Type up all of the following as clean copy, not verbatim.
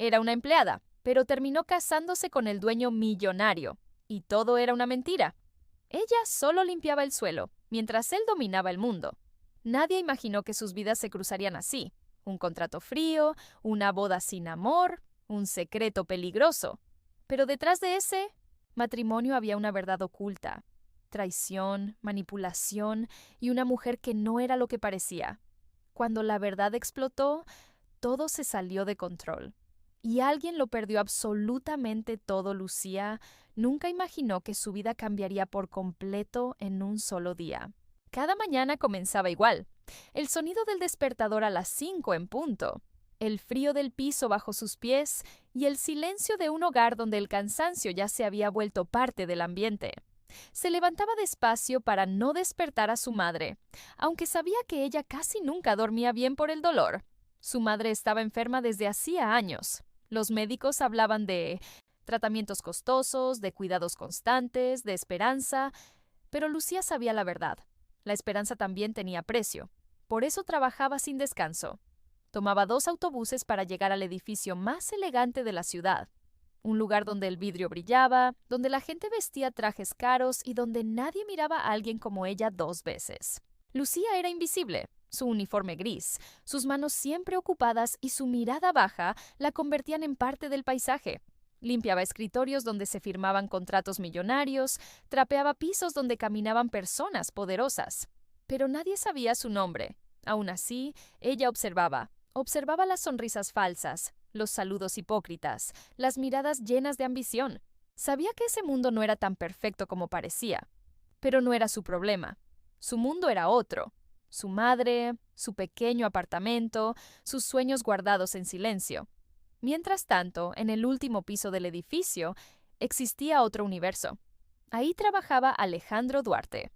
Era una empleada, pero terminó casándose con el dueño millonario. Y todo era una mentira. Ella solo limpiaba el suelo, mientras él dominaba el mundo. Nadie imaginó que sus vidas se cruzarían así. Un contrato frío, una boda sin amor, un secreto peligroso. Pero detrás de ese matrimonio había una verdad oculta. Traición, manipulación y una mujer que no era lo que parecía. Cuando la verdad explotó, todo se salió de control. Y alguien lo perdió absolutamente todo. Lucía nunca imaginó que su vida cambiaría por completo en un solo día. Cada mañana comenzaba igual. El sonido del despertador a las 5 en punto, el frío del piso bajo sus pies y el silencio de un hogar donde el cansancio ya se había vuelto parte del ambiente. Se levantaba despacio para no despertar a su madre, aunque sabía que ella casi nunca dormía bien por el dolor. Su madre estaba enferma desde hacía años. Los médicos hablaban de tratamientos costosos, de cuidados constantes, de esperanza, pero Lucía sabía la verdad. La esperanza también tenía precio. Por eso trabajaba sin descanso. Tomaba 2 autobuses para llegar al edificio más elegante de la ciudad. Un lugar donde el vidrio brillaba, donde la gente vestía trajes caros y donde nadie miraba a alguien como ella 2 veces. Lucía era invisible. Su uniforme gris, sus manos siempre ocupadas y su mirada baja la convertían en parte del paisaje. Limpiaba escritorios donde se firmaban contratos millonarios, trapeaba pisos donde caminaban personas poderosas. Pero nadie sabía su nombre. Aún así, ella observaba las sonrisas falsas, los saludos hipócritas, las miradas llenas de ambición. Sabía que ese mundo no era tan perfecto como parecía. Pero no era su problema. Su mundo era otro. Su madre, su pequeño apartamento, sus sueños guardados en silencio. Mientras tanto, en el último piso del edificio, existía otro universo. Ahí trabajaba Alejandro Duarte,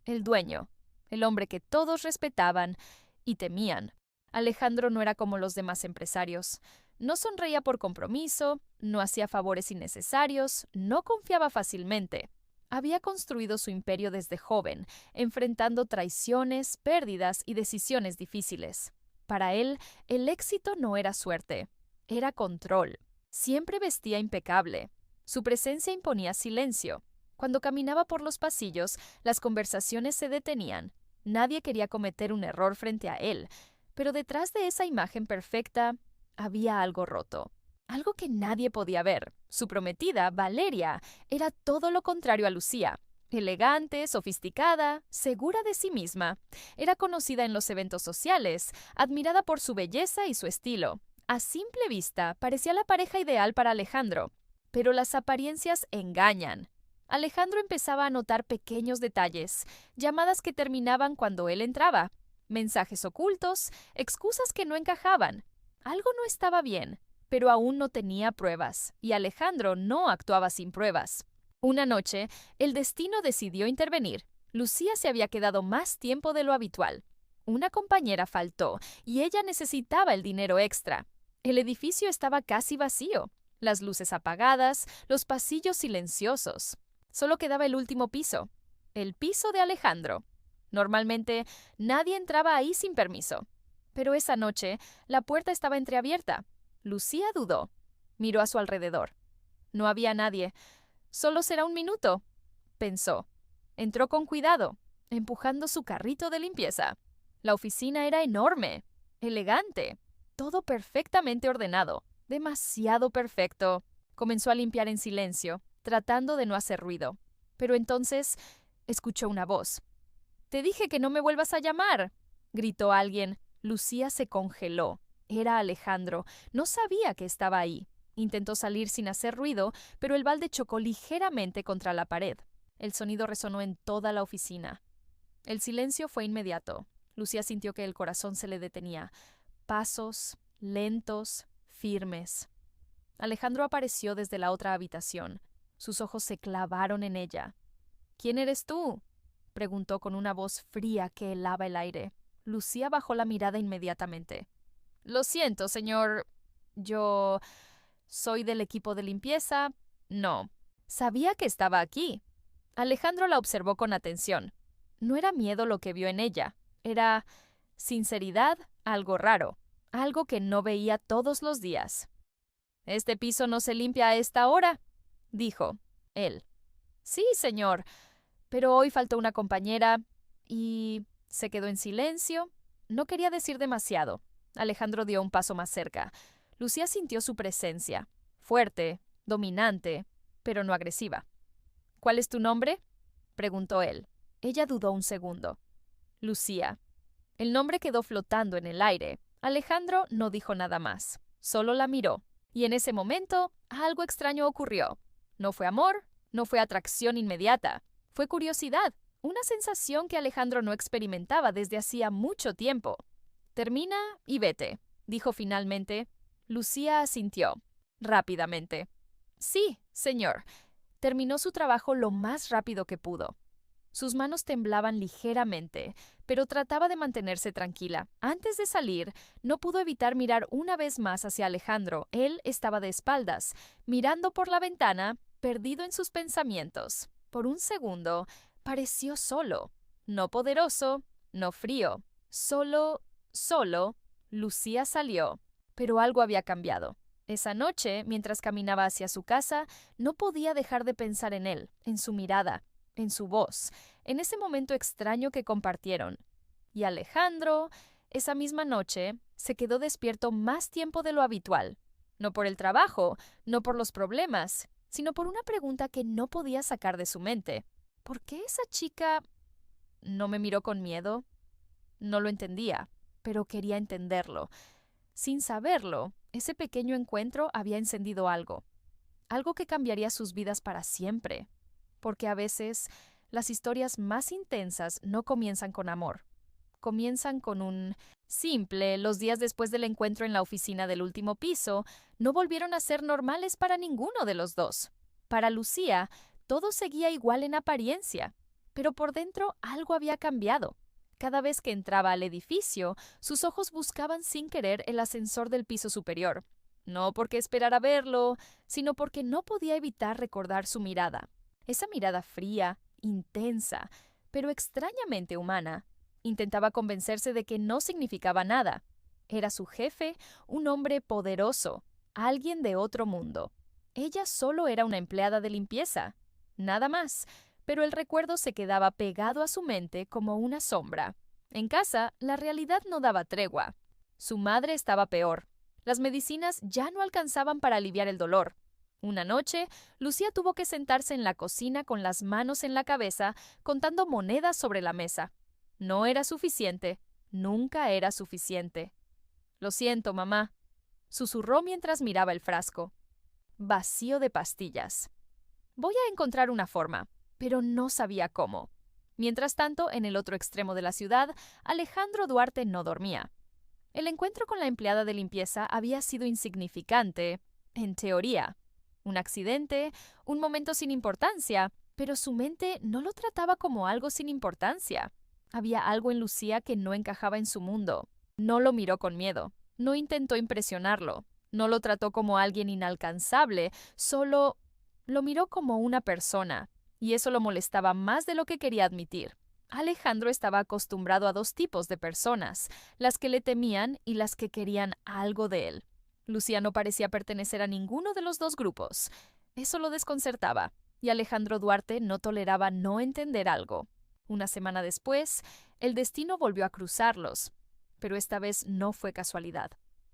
el dueño, el hombre que todos respetaban y temían. Alejandro no era como los demás empresarios. No sonreía por compromiso, no hacía favores innecesarios, no confiaba fácilmente. Había construido su imperio desde joven, enfrentando traiciones, pérdidas y decisiones difíciles. Para él, el éxito no era suerte, era control. Siempre vestía impecable. Su presencia imponía silencio. Cuando caminaba por los pasillos, las conversaciones se detenían. Nadie quería cometer un error frente a él, pero detrás de esa imagen perfecta había algo roto. Algo que nadie podía ver. Su prometida, Valeria, era todo lo contrario a Lucía. Elegante, sofisticada, segura de sí misma. Era conocida en los eventos sociales, admirada por su belleza y su estilo. A simple vista, parecía la pareja ideal para Alejandro. Pero las apariencias engañan. Alejandro empezaba a notar pequeños detalles, llamadas que terminaban cuando él entraba, mensajes ocultos, excusas que no encajaban. Algo no estaba bien, pero aún no tenía pruebas, y Alejandro no actuaba sin pruebas. Una noche, el destino decidió intervenir. Lucía se había quedado más tiempo de lo habitual. Una compañera faltó, y ella necesitaba el dinero extra. El edificio estaba casi vacío, las luces apagadas, los pasillos silenciosos. Solo quedaba el último piso, el piso de Alejandro. Normalmente, nadie entraba ahí sin permiso. Pero esa noche, la puerta estaba entreabierta. Lucía dudó. Miró a su alrededor. No había nadie. Solo será un minuto, pensó. Entró con cuidado, empujando su carrito de limpieza. La oficina era enorme, elegante, todo perfectamente ordenado, demasiado perfecto. Comenzó a limpiar en silencio, tratando de no hacer ruido. Pero entonces escuchó una voz. «Te dije que no me vuelvas a llamar», gritó alguien. Lucía se congeló. Era Alejandro. No sabía que estaba ahí. Intentó salir sin hacer ruido, pero el balde chocó ligeramente contra la pared. El sonido resonó en toda la oficina. El silencio fue inmediato. Lucía sintió que el corazón se le detenía. Pasos, lentos, firmes. Alejandro apareció desde la otra habitación. Sus ojos se clavaron en ella. «¿Quién eres tú?», preguntó con una voz fría que helaba el aire. Lucía bajó la mirada inmediatamente. «Lo siento, señor. Yo soy del equipo de limpieza». «No». Sabía que estaba aquí. Alejandro la observó con atención. No era miedo lo que vio en ella. Era sinceridad, algo raro, algo que no veía todos los días. «Este piso no se limpia a esta hora», dijo él. «Sí, señor, pero hoy faltó una compañera y…» Se quedó en silencio. No quería decir demasiado. Alejandro dio un paso más cerca. Lucía sintió su presencia, fuerte, dominante, pero no agresiva. «¿Cuál es tu nombre?», preguntó él. Ella dudó un segundo. «Lucía». El nombre quedó flotando en el aire. Alejandro no dijo nada más. Solo la miró. Y en ese momento, algo extraño ocurrió. No fue amor, no fue atracción inmediata. Fue curiosidad, una sensación que Alejandro no experimentaba desde hacía mucho tiempo. «Termina y vete», dijo finalmente. Lucía asintió, rápidamente. «Sí, señor». Terminó su trabajo lo más rápido que pudo. Sus manos temblaban ligeramente, pero trataba de mantenerse tranquila. Antes de salir, no pudo evitar mirar una vez más hacia Alejandro. Él estaba de espaldas, mirando por la ventana, perdido en sus pensamientos. Por un segundo, pareció solo. No poderoso, no frío. Solo. Lucía salió. Pero algo había cambiado. Esa noche, mientras caminaba hacia su casa, no podía dejar de pensar en él, en su mirada, en su voz, en ese momento extraño que compartieron. Y Alejandro, esa misma noche, se quedó despierto más tiempo de lo habitual. No por el trabajo, no por los problemas, sino por una pregunta que no podía sacar de su mente. ¿Por qué esa chica no me miró con miedo? No lo entendía, pero quería entenderlo. Sin saberlo, ese pequeño encuentro había encendido algo. Algo que cambiaría sus vidas para siempre. Porque a veces las historias más intensas no comienzan con amor. Comienzan con un simple. Los días después del encuentro en la oficina del último piso no volvieron a ser normales para ninguno de los dos. Para Lucía, todo seguía igual en apariencia, pero por dentro algo había cambiado. Cada vez que entraba al edificio, sus ojos buscaban sin querer el ascensor del piso superior. No porque esperara verlo, sino porque no podía evitar recordar su mirada. Esa mirada fría, intensa, pero extrañamente humana. Intentaba convencerse de que no significaba nada. Era su jefe, un hombre poderoso, alguien de otro mundo. Ella solo era una empleada de limpieza. Nada más, pero el recuerdo se quedaba pegado a su mente como una sombra. En casa, la realidad no daba tregua. Su madre estaba peor. Las medicinas ya no alcanzaban para aliviar el dolor. Una noche, Lucía tuvo que sentarse en la cocina con las manos en la cabeza, contando monedas sobre la mesa. No era suficiente. Nunca era suficiente. «Lo siento, mamá», susurró mientras miraba el frasco. Vacío de pastillas. «Voy a encontrar una forma», pero no sabía cómo. Mientras tanto, en el otro extremo de la ciudad, Alejandro Duarte no dormía. El encuentro con la empleada de limpieza había sido insignificante, en teoría. Un accidente, un momento sin importancia, pero su mente no lo trataba como algo sin importancia. Había algo en Lucía que no encajaba en su mundo. No lo miró con miedo, no intentó impresionarlo, no lo trató como alguien inalcanzable, solo lo miró como una persona. Y eso lo molestaba más de lo que quería admitir. Alejandro estaba acostumbrado a dos tipos de personas, las que le temían y las que querían algo de él. Lucía no parecía pertenecer a ninguno de los dos grupos. Eso lo desconcertaba, y Alejandro Duarte no toleraba no entender algo. Una semana después, el destino volvió a cruzarlos, pero esta vez no fue casualidad.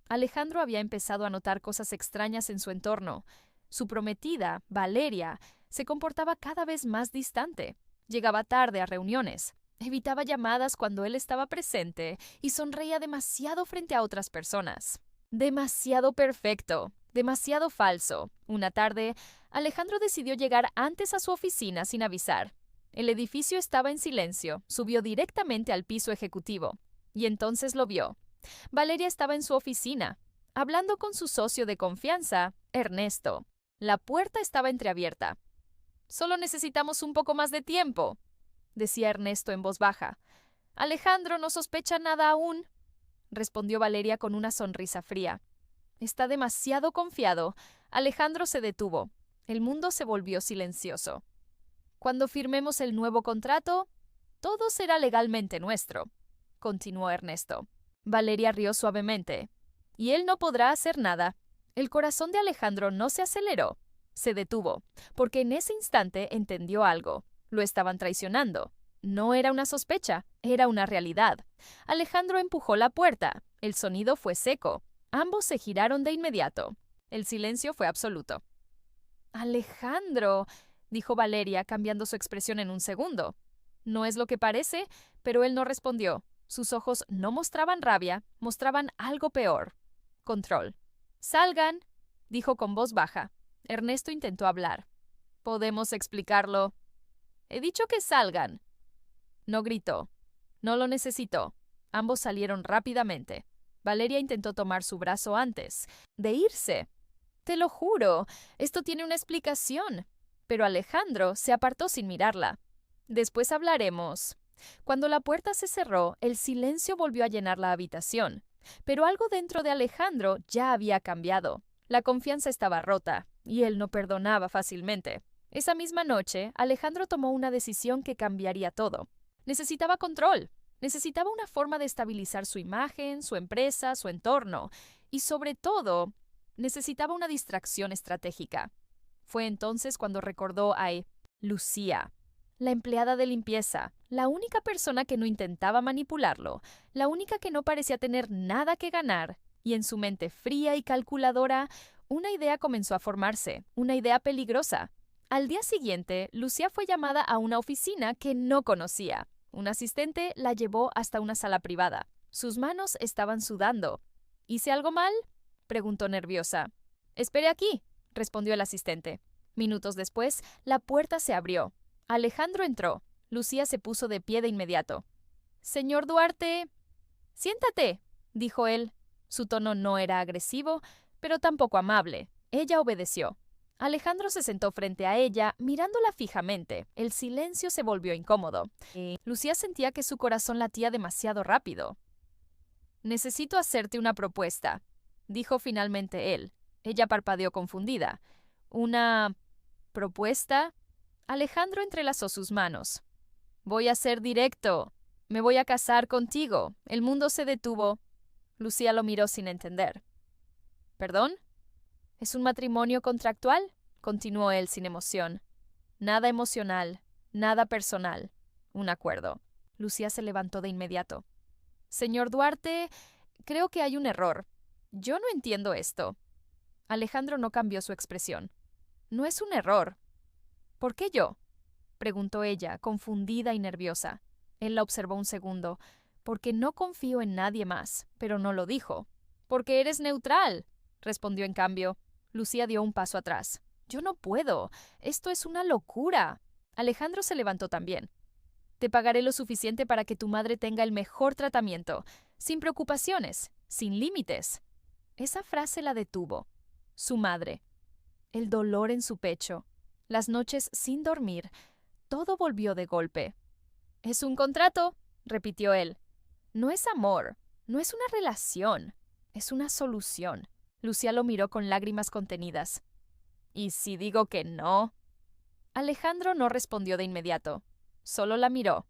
Alejandro había empezado a notar cosas extrañas en su entorno. Su prometida, Valeria, se comportaba cada vez más distante. Llegaba tarde a reuniones, evitaba llamadas cuando él estaba presente y sonreía demasiado frente a otras personas. Demasiado perfecto, demasiado falso. Una tarde, Alejandro decidió llegar antes a su oficina sin avisar. El edificio estaba en silencio, subió directamente al piso ejecutivo. Y entonces lo vio. Valeria estaba en su oficina, hablando con su socio de confianza, Ernesto. La puerta estaba entreabierta. «Solo necesitamos un poco más de tiempo», decía Ernesto en voz baja. «Alejandro no sospecha nada aún», respondió Valeria con una sonrisa fría. «Está demasiado confiado». Alejandro se detuvo. El mundo se volvió silencioso. «Cuando firmemos el nuevo contrato, todo será legalmente nuestro», continuó Ernesto. Valeria rió suavemente. «Y él no podrá hacer nada». El corazón de Alejandro no se aceleró, se detuvo, porque en ese instante entendió algo. Lo estaban traicionando. No era una sospecha, era una realidad. Alejandro empujó la puerta. El sonido fue seco. Ambos se giraron de inmediato. El silencio fue absoluto. Alejandro, dijo Valeria, cambiando su expresión en un segundo. No es lo que parece, pero él no respondió. Sus ojos no mostraban rabia, mostraban algo peor. Control. Salgan, dijo con voz baja. Ernesto intentó hablar. Podemos explicarlo. He dicho que salgan. No gritó. No lo necesitó. Ambos salieron rápidamente. Valeria intentó tomar su brazo antes de irse. Te lo juro, esto tiene una explicación. Pero Alejandro se apartó sin mirarla. Después hablaremos. Cuando la puerta se cerró, el silencio volvió a llenar la habitación. Pero algo dentro de Alejandro ya había cambiado. La confianza estaba rota, y él no perdonaba fácilmente. Esa misma noche, Alejandro tomó una decisión que cambiaría todo. Necesitaba control. Necesitaba una forma de estabilizar su imagen, su empresa, su entorno. Y sobre todo, necesitaba una distracción estratégica. Fue entonces cuando recordó a Lucía, la empleada de limpieza, la única persona que no intentaba manipularlo, la única que no parecía tener nada que ganar, y en su mente fría y calculadora, una idea comenzó a formarse, una idea peligrosa. Al día siguiente, Lucía fue llamada a una oficina que no conocía. Un asistente la llevó hasta una sala privada. Sus manos estaban sudando. ¿Hice algo mal?, preguntó nerviosa. Espere aquí, respondió el asistente. Minutos después, la puerta se abrió. Alejandro entró. Lucía se puso de pie de inmediato. Señor Duarte. Siéntate, dijo él. Su tono no era agresivo, pero tampoco amable. Ella obedeció. Alejandro se sentó frente a ella, mirándola fijamente. El silencio se volvió incómodo. Lucía sentía que su corazón latía demasiado rápido. Necesito hacerte una propuesta, dijo finalmente él. Ella parpadeó confundida. ¿Una propuesta? Alejandro entrelazó sus manos. Voy a ser directo. Me voy a casar contigo. El mundo se detuvo. Lucía lo miró sin entender. ¿Perdón? ¿Es un matrimonio contractual?, continuó él sin emoción. Nada emocional, nada personal. Un acuerdo. Lucía se levantó de inmediato. Señor Duarte, creo que hay un error. Yo no entiendo esto. Alejandro no cambió su expresión. No es un error. ¿Por qué yo?, preguntó ella, confundida y nerviosa. Él la observó un segundo. Porque no confío en nadie más, pero no lo dijo. Porque eres neutral, respondió en cambio. Lucía dio un paso atrás. Yo no puedo. Esto es una locura. Alejandro se levantó también. Te pagaré lo suficiente para que tu madre tenga el mejor tratamiento, sin preocupaciones, sin límites. Esa frase la detuvo. Su madre. El dolor en su pecho. Las noches sin dormir. Todo volvió de golpe. Es un contrato, repitió él. No es amor, no es una relación, es una solución. Lucía lo miró con lágrimas contenidas. ¿Y si digo que no? Alejandro no respondió de inmediato. Solo la miró.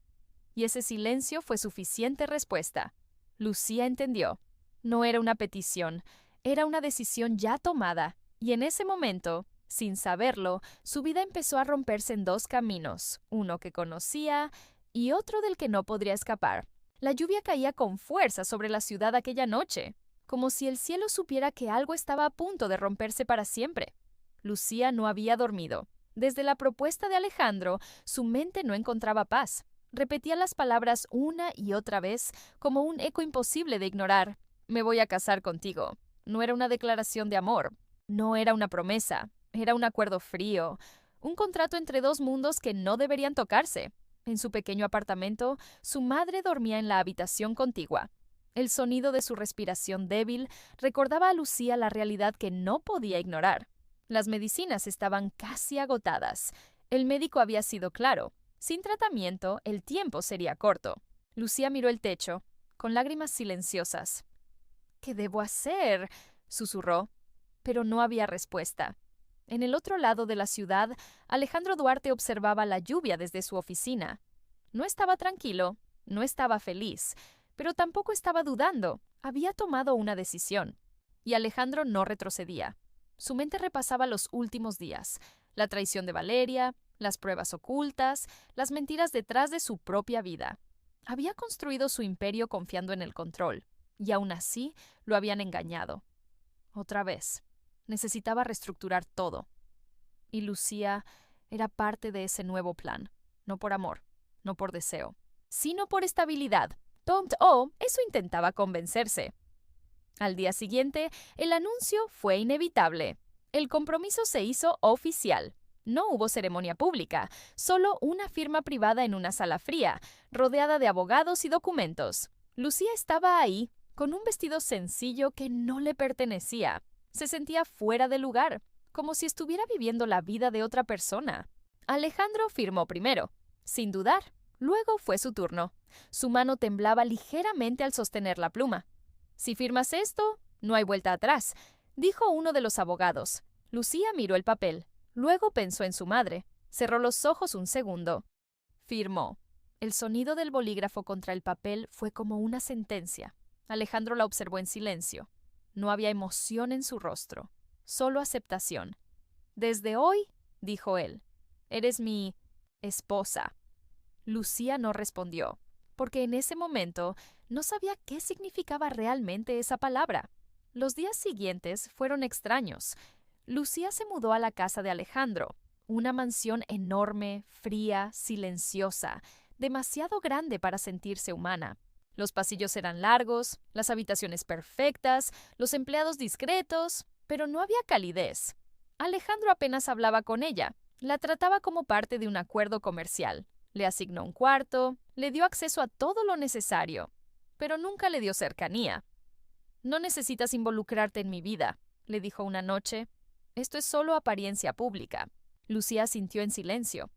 Y ese silencio fue suficiente respuesta. Lucía entendió. No era una petición, era una decisión ya tomada. Y en ese momento, sin saberlo, su vida empezó a romperse en dos caminos, uno que conocía y otro del que no podría escapar. La lluvia caía con fuerza sobre la ciudad aquella noche, como si el cielo supiera que algo estaba a punto de romperse para siempre. Lucía no había dormido. Desde la propuesta de Alejandro, su mente no encontraba paz. Repetía las palabras una y otra vez, como un eco imposible de ignorar. Me voy a casar contigo. No era una declaración de amor. No era una promesa. Era un acuerdo frío. Un contrato entre dos mundos que no deberían tocarse. En su pequeño apartamento, su madre dormía en la habitación contigua. El sonido de su respiración débil recordaba a Lucía la realidad que no podía ignorar. Las medicinas estaban casi agotadas. El médico había sido claro. Sin tratamiento, el tiempo sería corto. Lucía miró el techo, con lágrimas silenciosas. ¿Qué debo hacer?, susurró. Pero no había respuesta. En el otro lado de la ciudad, Alejandro Duarte observaba la lluvia desde su oficina. No estaba tranquilo, no estaba feliz, pero tampoco estaba dudando. Había tomado una decisión. y Alejandro no retrocedía. Su mente repasaba los últimos días, la traición de Valeria, las pruebas ocultas, las mentiras detrás de su propia vida. Había construido su imperio confiando en el control, y aún así lo habían engañado. Otra vez, necesitaba reestructurar todo. Y Lucía era parte de ese nuevo plan, no por amor, no por deseo, sino por estabilidad. Eso intentaba convencerse. Al día siguiente, el anuncio fue inevitable. El compromiso se hizo oficial. No hubo ceremonia pública, solo una firma privada en una sala fría, rodeada de abogados y documentos. Lucía estaba ahí, con un vestido sencillo que no le pertenecía. Se sentía fuera de lugar, como si estuviera viviendo la vida de otra persona. Alejandro firmó primero, sin dudar. Luego fue su turno. Su mano temblaba ligeramente al sostener la pluma. «Si firmas esto, no hay vuelta atrás», dijo uno de los abogados. Lucía miró el papel. Luego pensó en su madre. Cerró los ojos un segundo. Firmó. El sonido del bolígrafo contra el papel fue como una sentencia. Alejandro la observó en silencio. No había emoción en su rostro, solo aceptación. «Desde hoy», dijo él, «eres mi esposa». Lucía no respondió, porque en ese momento no sabía qué significaba realmente esa palabra. Los días siguientes fueron extraños. Lucía se mudó a la casa de Alejandro, una mansión enorme, fría, silenciosa, demasiado grande para sentirse humana. Los pasillos eran largos, las habitaciones perfectas, los empleados discretos, pero no había calidez. Alejandro apenas hablaba con ella, la trataba como parte de un acuerdo comercial. Le asignó un cuarto, le dio acceso a todo lo necesario, pero nunca le dio cercanía. «No necesitas involucrarte en mi vida», le dijo una noche. «Esto es solo apariencia pública». Lucía sintió en silencio.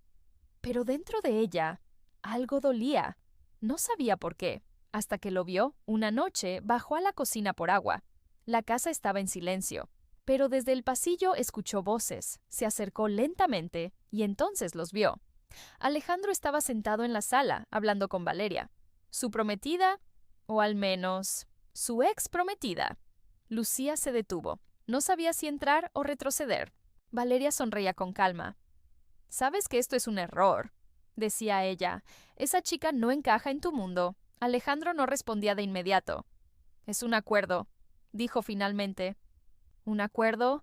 Pero dentro de ella, algo dolía. No sabía por qué. Hasta que lo vio, una noche, bajó a la cocina por agua. La casa estaba en silencio, pero desde el pasillo escuchó voces, se acercó lentamente y entonces los vio. Alejandro estaba sentado en la sala, hablando con Valeria. Su prometida, o al menos, su ex prometida. Lucía se detuvo. No sabía si entrar o retroceder. Valeria sonreía con calma. «Sabes que esto es un error», decía ella. «Esa chica no encaja en tu mundo». Alejandro no respondía de inmediato. «Es un acuerdo», dijo finalmente. «¿Un acuerdo?»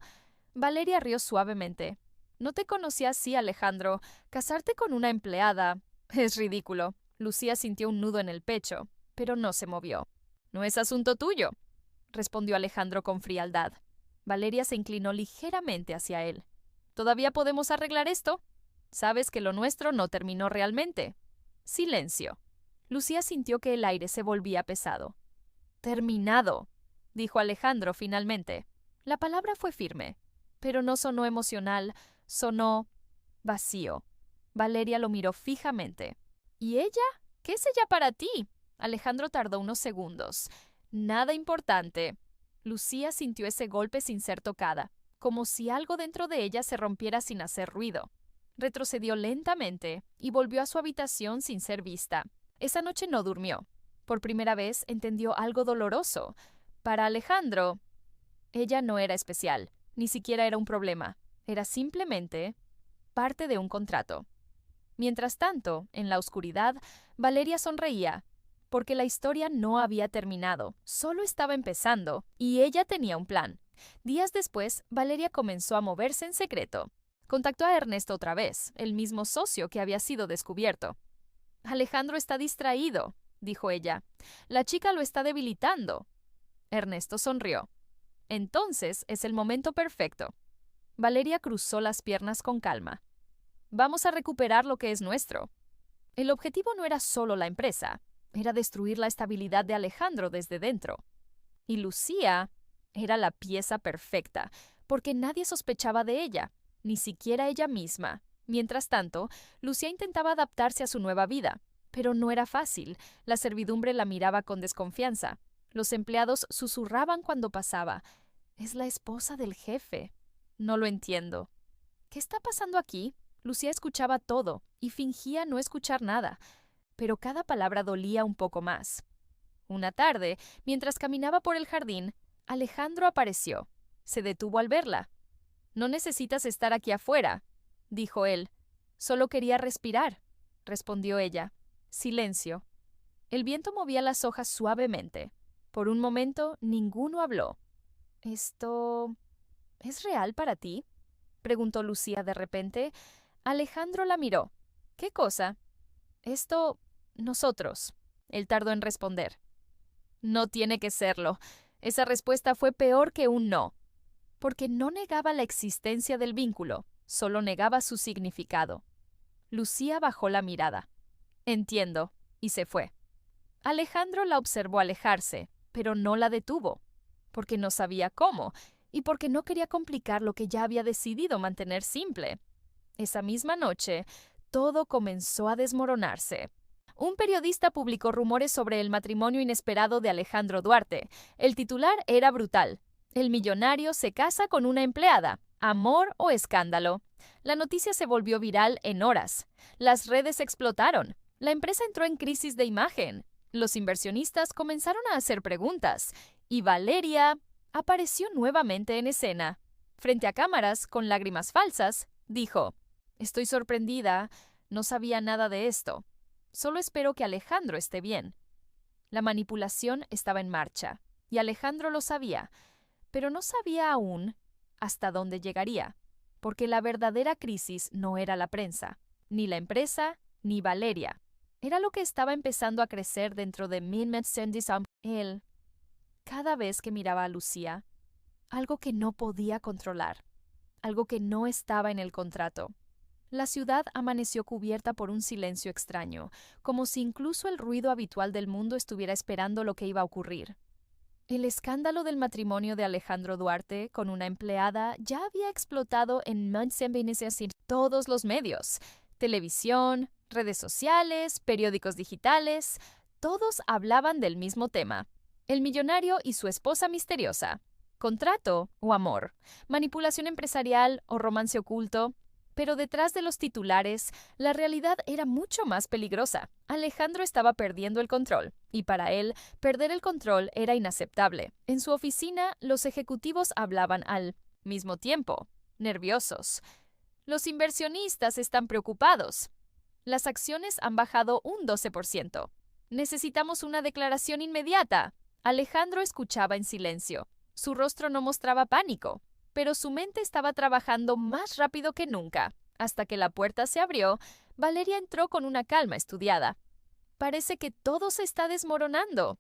Valeria rió suavemente. «No te conocía así, Alejandro. Casarte con una empleada es ridículo». Lucía sintió un nudo en el pecho, pero no se movió. «No es asunto tuyo», respondió Alejandro con frialdad. Valeria se inclinó ligeramente hacia él. «Todavía podemos arreglar esto. Sabes que lo nuestro no terminó realmente». Silencio. Lucía sintió que el aire se volvía pesado. «Terminado», dijo Alejandro finalmente. La palabra fue firme, pero no sonó emocional, sonó vacío. Valeria lo miró fijamente. «¿Y ella? ¿Qué es ella para ti?» Alejandro tardó unos segundos. «Nada importante». Lucía sintió ese golpe sin ser tocada, como si algo dentro de ella se rompiera sin hacer ruido. Retrocedió lentamente y volvió a su habitación sin ser vista. Esa noche no durmió. Por primera vez entendió algo doloroso. Para Alejandro, ella no era especial, ni siquiera era un problema. Era simplemente parte de un contrato. Mientras tanto, en la oscuridad, Valeria sonreía, porque la historia no había terminado, solo estaba empezando, y ella tenía un plan. Días después, Valeria comenzó a moverse en secreto. Contactó a Ernesto otra vez, el mismo socio que había sido descubierto. «Alejandro está distraído», dijo ella. «La chica lo está debilitando». Ernesto sonrió. «Entonces es el momento perfecto». Valeria cruzó las piernas con calma. «Vamos a recuperar lo que es nuestro». El objetivo no era solo la empresa, era destruir la estabilidad de Alejandro desde dentro. Y Lucía era la pieza perfecta, porque nadie sospechaba de ella, ni siquiera ella misma. Mientras tanto, Lucía intentaba adaptarse a su nueva vida, pero no era fácil. La servidumbre la miraba con desconfianza. Los empleados susurraban cuando pasaba. «Es la esposa del jefe». «No lo entiendo». «¿Qué está pasando aquí?» Lucía escuchaba todo y fingía no escuchar nada, pero cada palabra dolía un poco más. Una tarde, mientras caminaba por el jardín, Alejandro apareció. Se detuvo al verla. «No necesitas estar aquí afuera», dijo él. «Solo quería respirar», respondió ella. Silencio. El viento movía las hojas suavemente. Por un momento, ninguno habló. «¿Esto es real para ti?», preguntó Lucía de repente. Alejandro la miró. «¿Qué cosa?». «Esto, nosotros». Él tardó en responder. «No tiene que serlo». Esa respuesta fue peor que un no, porque no negaba la existencia del vínculo, solo negaba su significado. Lucía bajó la mirada. «Entiendo», y se fue. Alejandro la observó alejarse, pero no la detuvo, porque no sabía cómo, y porque no quería complicar lo que ya había decidido mantener simple. Esa misma noche, todo comenzó a desmoronarse. Un periodista publicó rumores sobre el matrimonio inesperado de Alejandro Duarte. El titular era brutal. El millonario se casa con una empleada. ¿Amor o escándalo? La noticia se volvió viral en horas. Las redes explotaron. La empresa entró en crisis de imagen. Los inversionistas comenzaron a hacer preguntas. Y Valeria apareció nuevamente en escena. Frente a cámaras, con lágrimas falsas, dijo: «Estoy sorprendida. No sabía nada de esto. Solo espero que Alejandro esté bien». La manipulación estaba en marcha, y Alejandro lo sabía, pero no sabía aún hasta dónde llegaría, porque la verdadera crisis no era la prensa, ni la empresa, ni Valeria. Era lo que estaba empezando a crecer dentro de él. Cada vez que miraba a Lucía, algo que no podía controlar, algo que no estaba en el contrato. La ciudad amaneció cubierta por un silencio extraño, como si incluso el ruido habitual del mundo estuviera esperando lo que iba a ocurrir. El escándalo del matrimonio de Alejandro Duarte con una empleada ya había explotado en todos los medios: televisión, redes sociales, periódicos digitales. Todos hablaban del mismo tema: el millonario y su esposa misteriosa. ¿Contrato o amor? ¿Manipulación empresarial o romance oculto? Pero detrás de los titulares, la realidad era mucho más peligrosa. Alejandro estaba perdiendo el control, y para él, perder el control era inaceptable. En su oficina, los ejecutivos hablaban al mismo tiempo, nerviosos. «Los inversionistas están preocupados. Las acciones han bajado un 12%. Necesitamos una declaración inmediata». Alejandro escuchaba en silencio. Su rostro no mostraba pánico, pero su mente estaba trabajando más rápido que nunca. Hasta que la puerta se abrió, Valeria entró con una calma estudiada. «Parece que todo se está desmoronando»,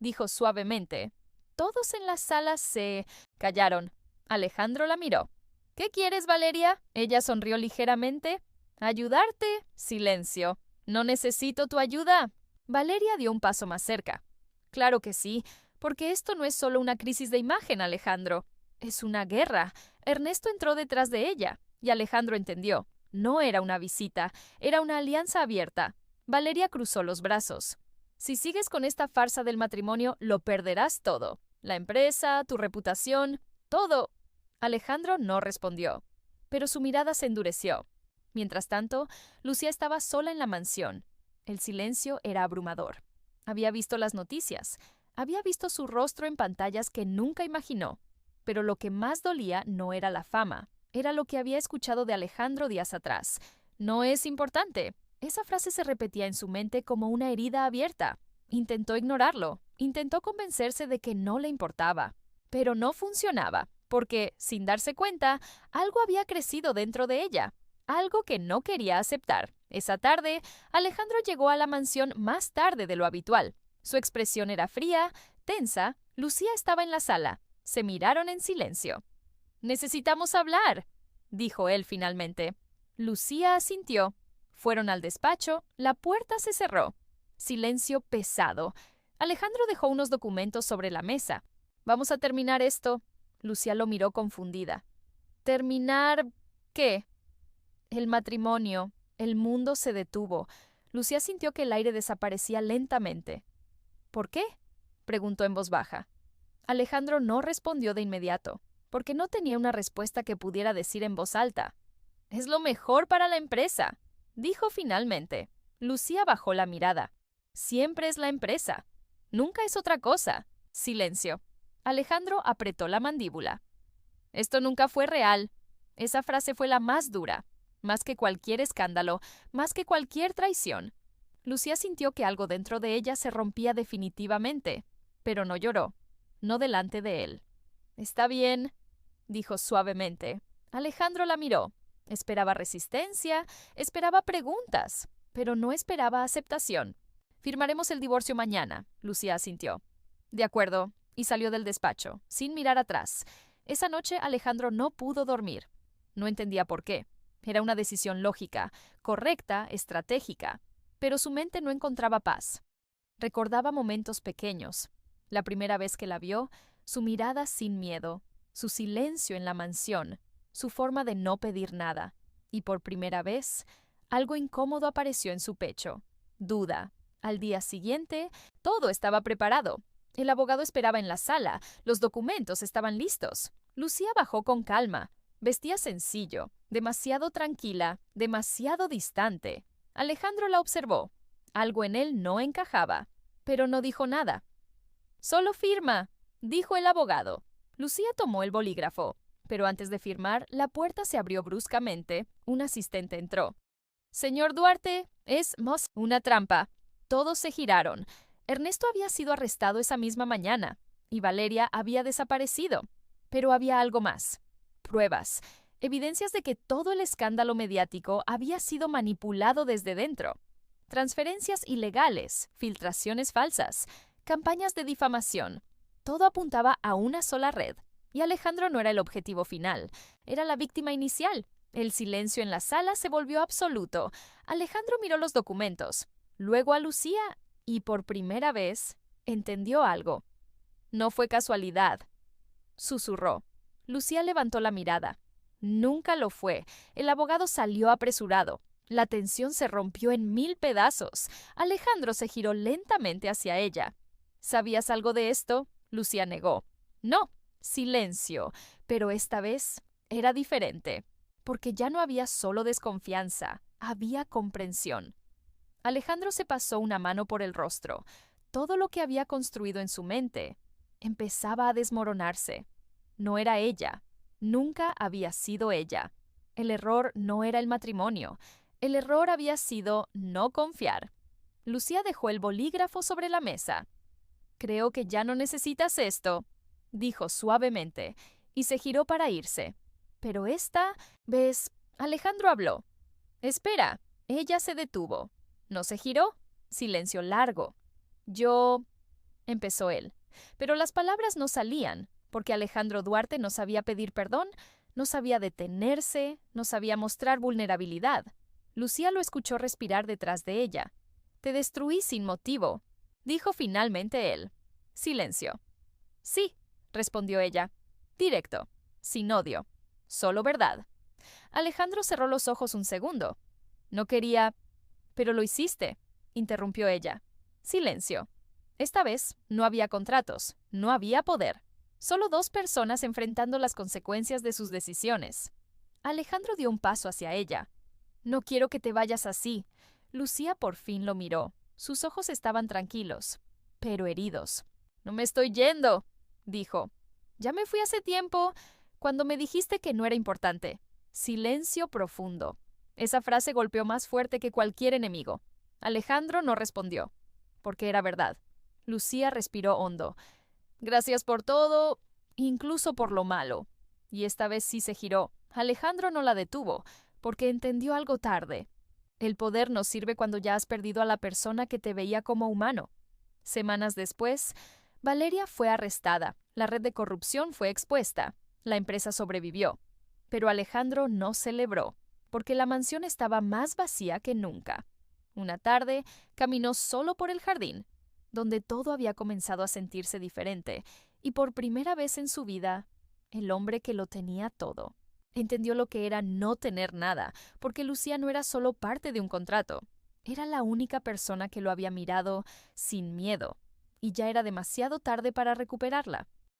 dijo suavemente. Todos en la sala se callaron. Alejandro la miró. «¿Qué quieres, Valeria?». Ella sonrió ligeramente. «Ayudarte». Silencio. «No necesito tu ayuda». Valeria dio un paso más cerca. «Claro que sí, porque esto no es solo una crisis de imagen, Alejandro. Es una guerra». Ernesto entró detrás de ella, y Alejandro entendió. No era una visita, era una alianza abierta. Valeria cruzó los brazos. «Si sigues con esta farsa del matrimonio, lo perderás todo. La empresa, tu reputación, todo». Alejandro no respondió, pero su mirada se endureció. Mientras tanto, Lucía estaba sola en la mansión. El silencio era abrumador. Había visto las noticias, había visto su rostro en pantallas que nunca imaginó. Pero lo que más dolía no era la fama, era lo que había escuchado de Alejandro días atrás. «No es importante». Esa frase se repetía en su mente como una herida abierta. Intentó ignorarlo, intentó convencerse de que no le importaba. Pero no funcionaba, porque, sin darse cuenta, algo había crecido dentro de ella, algo que no quería aceptar. Esa tarde, Alejandro llegó a la mansión más tarde de lo habitual. Su expresión era fría, tensa. Lucía estaba en la sala. Se miraron en silencio. «Necesitamos hablar», dijo él finalmente. Lucía asintió. Fueron al despacho. La puerta se cerró. Silencio pesado. Alejandro dejó unos documentos sobre la mesa. «Vamos a terminar esto». Lucía lo miró confundida. «¿Terminar qué?». «El matrimonio». El mundo se detuvo. Lucía sintió que el aire desaparecía lentamente. «¿Por qué?», preguntó en voz baja. Alejandro no respondió de inmediato, porque no tenía una respuesta que pudiera decir en voz alta. «Es lo mejor para la empresa», dijo finalmente. Lucía bajó la mirada. «Siempre es la empresa. Nunca es otra cosa». Silencio. Alejandro apretó la mandíbula. Esto nunca fue real. Esa frase fue la más dura, más que cualquier escándalo, más que cualquier traición. Lucía sintió que algo dentro de ella se rompía definitivamente, pero no lloró, no delante de él. Está bien, dijo suavemente. Alejandro la miró. Esperaba resistencia, esperaba preguntas, pero no esperaba aceptación. Firmaremos el divorcio mañana, Lucía asintió. De acuerdo, y salió del despacho, sin mirar atrás. Esa noche Alejandro no pudo dormir. No entendía por qué. Era una decisión lógica, correcta, estratégica, pero su mente no encontraba paz. Recordaba momentos pequeños. La primera vez que la vio, su mirada sin miedo, su silencio en la mansión, su forma de no pedir nada. Y por primera vez, algo incómodo apareció en su pecho. Duda. Al día siguiente, todo estaba preparado. El abogado esperaba en la sala, los documentos estaban listos. Lucía bajó con calma. Vestía sencillo, demasiado tranquila, demasiado distante. Alejandro la observó. Algo en él no encajaba, pero no dijo nada. «Solo firma», dijo el abogado. Lucía tomó el bolígrafo, pero antes de firmar, la puerta se abrió bruscamente. Un asistente entró. «Señor Duarte, es una trampa». Todos se giraron. Ernesto había sido arrestado esa misma mañana, y Valeria había desaparecido. Pero había algo más. Pruebas, evidencias de que todo el escándalo mediático había sido manipulado desde dentro. Transferencias ilegales, filtraciones falsas, campañas de difamación. Todo apuntaba a una sola red. Y Alejandro no era el objetivo final, era la víctima inicial. El silencio en la sala se volvió absoluto. Alejandro miró los documentos, luego a Lucía, y por primera vez entendió algo. No fue casualidad. Susurró. Lucía levantó la mirada. Nunca lo fue. El abogado salió apresurado. La tensión se rompió en 1000 pedazos. Alejandro se giró lentamente hacia ella. ¿Sabías algo de esto? Lucía negó. No. Silencio. Pero esta vez era diferente, porque ya no había solo desconfianza, había comprensión. Alejandro se pasó una mano por el rostro. Todo lo que había construido en su mente empezaba a desmoronarse. No era ella. Nunca había sido ella. El error no era el matrimonio. El error había sido no confiar. Lucía dejó el bolígrafo sobre la mesa. «Creo que ya no necesitas esto», dijo suavemente, y se giró para irse. Pero ¿ves? Alejandro habló. «Espera». Ella se detuvo. ¿No se giró? Silencio largo. «Yo», empezó él. Pero las palabras no salían, porque Alejandro Duarte no sabía pedir perdón, no sabía detenerse, no sabía mostrar vulnerabilidad. Lucía lo escuchó respirar detrás de ella. «Te destruí sin motivo», dijo finalmente él. Silencio. «Sí», respondió ella. Directo, sin odio, solo verdad. Alejandro cerró los ojos un segundo. «No quería...» «Pero lo hiciste», interrumpió ella. Silencio. Esta vez no había contratos, no había poder. Solo dos personas enfrentando las consecuencias de sus decisiones. Alejandro dio un paso hacia ella. «No quiero que te vayas así». Lucía por fin lo miró. Sus ojos estaban tranquilos, pero heridos. «No me estoy yendo», dijo. «Ya me fui hace tiempo, cuando me dijiste que no era importante». Silencio profundo. Esa frase golpeó más fuerte que cualquier enemigo. Alejandro no respondió, porque era verdad. Lucía respiró hondo. «Gracias por todo, incluso por lo malo». Y esta vez sí se giró. Alejandro no la detuvo, porque entendió algo tarde. El poder no sirve cuando ya has perdido a la persona que te veía como humano. Semanas después, Valeria fue arrestada. La red de corrupción fue expuesta. La empresa sobrevivió. Pero Alejandro no celebró, porque la mansión estaba más vacía que nunca. Una tarde, caminó solo por el jardín, donde todo había comenzado a sentirse diferente, y por primera vez en su vida, el hombre que lo tenía todo. Entendió lo que era no tener nada, porque Lucía no era solo parte de un contrato. Era la única persona que lo había mirado sin miedo, y ya era demasiado tarde para recuperarla.